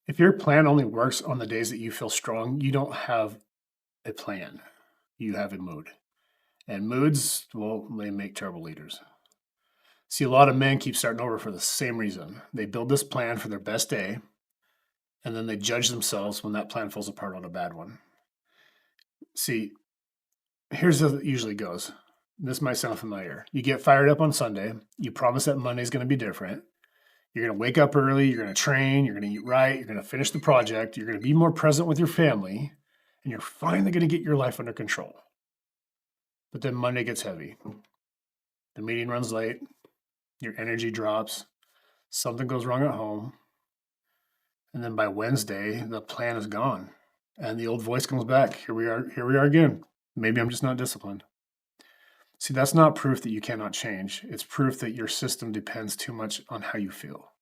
If your plan only works on the days that you feel strong, you don't have a plan. You have a mood. And moods, well, they make terrible leaders. See, a lot of men keep starting over for the same reason. They build this plan for their best day, and then they judge themselves when that plan falls apart on a bad one. See, here's how it usually goes. This might sound familiar. You get fired up on Sunday. You promise that Monday's going to be different. You're going to wake up early. You're going to train. You're going to eat right. You're going to finish the project. You're going to be more present with your family. And you're finally going to get your life under control. But then Monday gets heavy. The meeting runs late. Your energy drops. Something goes wrong at home. And then by Wednesday, the plan is gone. And the old voice comes back. Here we are again. Maybe I'm just not disciplined. See, that's not proof that you cannot change. It's proof that your system depends too much on how you feel.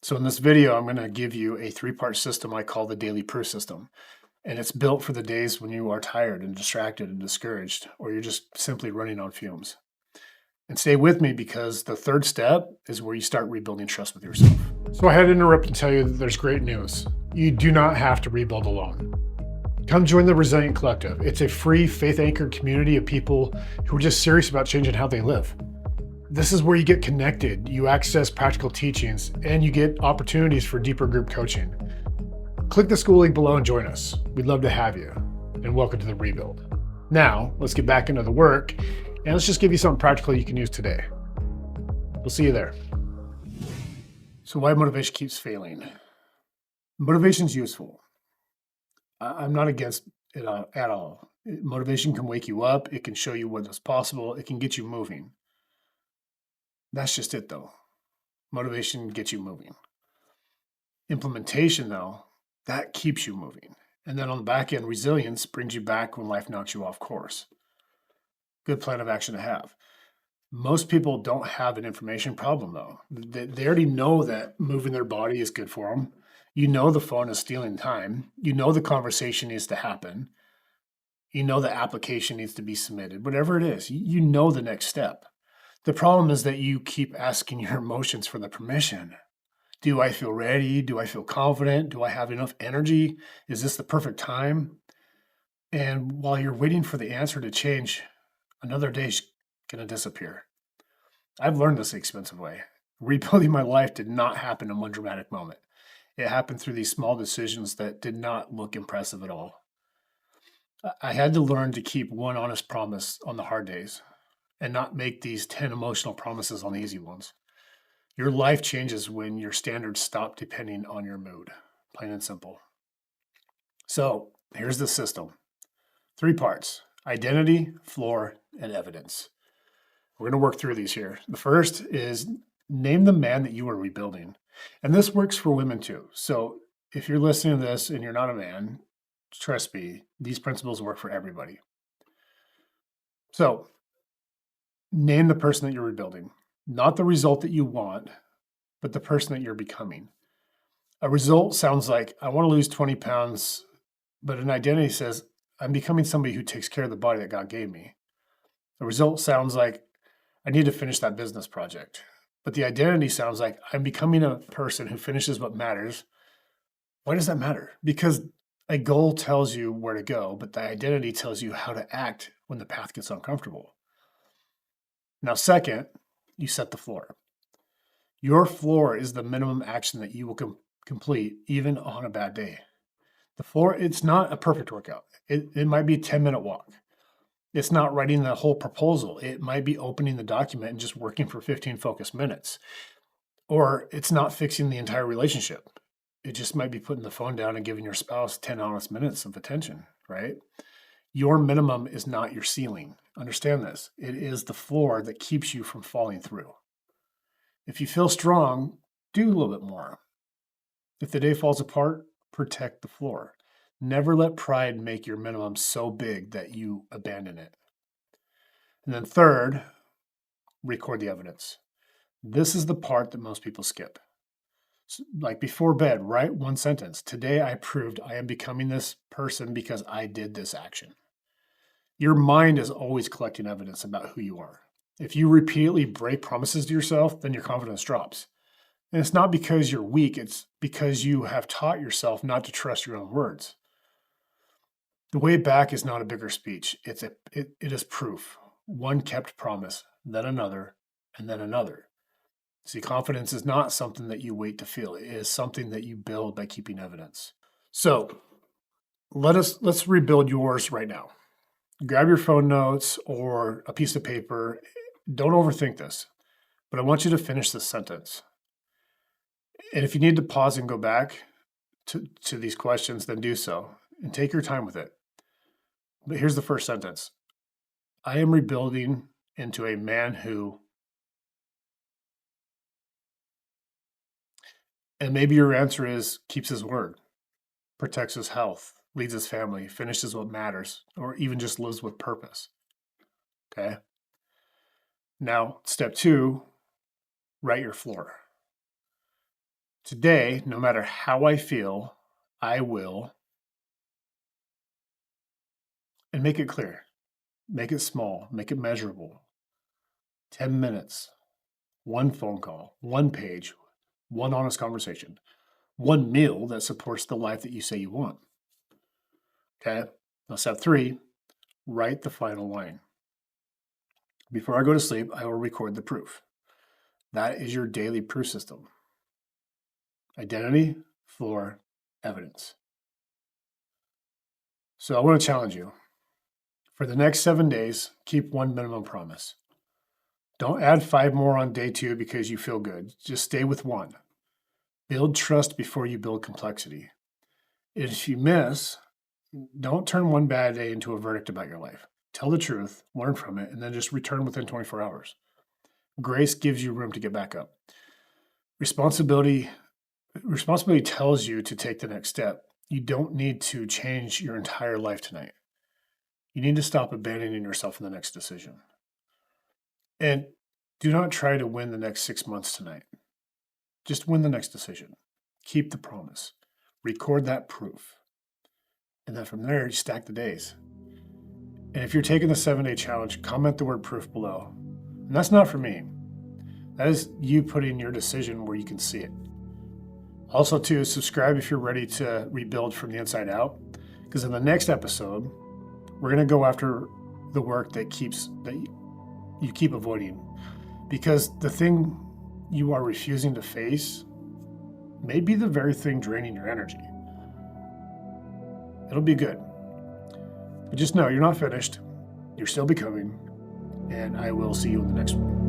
So in this video, I'm going to give you a 3-part system I call the daily proof system. And it's built for the days when you are tired and distracted and discouraged, or you're just simply running on fumes. And stay with me, because the third step is where you start rebuilding trust with yourself. So I had to interrupt and tell you that there's great news. You do not have to rebuild alone. Come join the Resilient Collective. It's a free, faith-anchored community of people who are just serious about changing how they live. This is where you get connected, you access practical teachings, and you get opportunities for deeper group coaching. Click the school link below and join us. We'd love to have you. And welcome to the rebuild. Now, let's get back into the work, and let's just give you something practical you can use today. We'll see you there. So why motivation keeps failing? Motivation's useful. I'm not against it at all. Motivation can wake you up. It can show you what is possible. It can get you moving. That's just it, though. Motivation gets you moving. Implementation, though, that keeps you moving. And then on the back end, resilience brings you back when life knocks you off course. Good plan of action to have. Most people don't have an information problem, though. They already know that moving their body is good for them. You know the phone is stealing time. You know the conversation needs to happen. You know the application needs to be submitted. Whatever it is, you know the next step. The problem is that you keep asking your emotions for the permission. Do I feel ready? Do I feel confident? Do I have enough energy? Is this the perfect time? And while you're waiting for the answer to change, another day's going to disappear. I've learned this the expensive way. Rebuilding my life did not happen in one dramatic moment. It happened through these small decisions that did not look impressive at all. I had to learn to keep one honest promise on the hard days and not make these 10 emotional promises on the easy ones. Your life changes when your standards stop depending on your mood, plain and simple. So here's the system. 3 parts: identity, floor, and evidence. We're going to work through these here. The first is name the man that you are rebuilding. And this works for women too. So if you're listening to this and you're not a man, trust me, these principles work for everybody. So name the person that you're rebuilding, not the result that you want, but the person that you're becoming. A result sounds like, I want to lose 20 pounds, but an identity says, I'm becoming somebody who takes care of the body that God gave me. A result sounds like, I need to finish that business project. But the identity sounds like, I'm becoming a person who finishes what matters. Why does that matter? Because a goal tells you where to go, but the identity tells you how to act when the path gets uncomfortable. Now, second, you set the floor. Your floor is the minimum action that you will complete even on a bad day. The floor, it's not a perfect workout. It might be a 10-minute walk. It's not writing the whole proposal. It might be opening the document and just working for 15 focused minutes. Or it's not fixing the entire relationship. It just might be putting the phone down and giving your spouse 10 honest minutes of attention, right? Your minimum is not your ceiling. Understand this. It is the floor that keeps you from falling through. If you feel strong, do a little bit more. If the day falls apart, protect the floor. Never let pride make your minimum so big that you abandon it. And then third, record the evidence. This is the part that most people skip. So, like before bed, write one sentence. Today I proved I am becoming this person because I did this action. Your mind is always collecting evidence about who you are. If you repeatedly break promises to yourself, then your confidence drops. And it's not because you're weak, it's because you have taught yourself not to trust your own words. The way back is not a bigger speech. It is proof. One kept promise, then another, and then another. See, confidence is not something that you wait to feel. It is something that you build by keeping evidence. So let's rebuild yours right now. Grab your phone notes or a piece of paper. Don't overthink this, but I want you to finish this sentence. And if you need to pause and go back to these questions, then do so and take your time with it. But here's the first sentence. I am rebuilding into a man who, and maybe your answer is keeps his word, protects his health, leads his family, finishes what matters, or even just lives with purpose. Okay. Now, step 2, write your floor. Today, no matter how I feel, I will, and make it clear. Make it small, make it measurable. 10 minutes, one phone call, one page, one honest conversation, one meal that supports the life that you say you want. Okay. Now, step 3, write the final line. Before I go to sleep, I will record the proof. That is your daily proof system. Identity, floor, evidence. So I want to challenge you. For the next 7 days, keep one minimum promise. Don't add 5 more on day 2 because you feel good. Just stay with 1. Build trust before you build complexity. If you miss, don't turn one bad day into a verdict about your life. Tell the truth, learn from it, and then just return within 24 hours. Grace gives you room to get back up. Responsibility tells you to take the next step. You don't need to change your entire life tonight. You need to stop abandoning yourself in the next decision. And do not try to win the next 6 months tonight. Just win the next decision. Keep the promise. Record that proof. And then from there, you stack the days. And if you're taking the 7-day challenge, comment the word proof below. And that's not for me. That is you putting your decision where you can see it. Also, too, subscribe if you're ready to rebuild from the inside out. Because in the next episode, we're going to go after the work that you keep avoiding. Because the thing you are refusing to face may be the very thing draining your energy. It'll be good. But just know you're not finished. You're still becoming. And I will see you in the next one.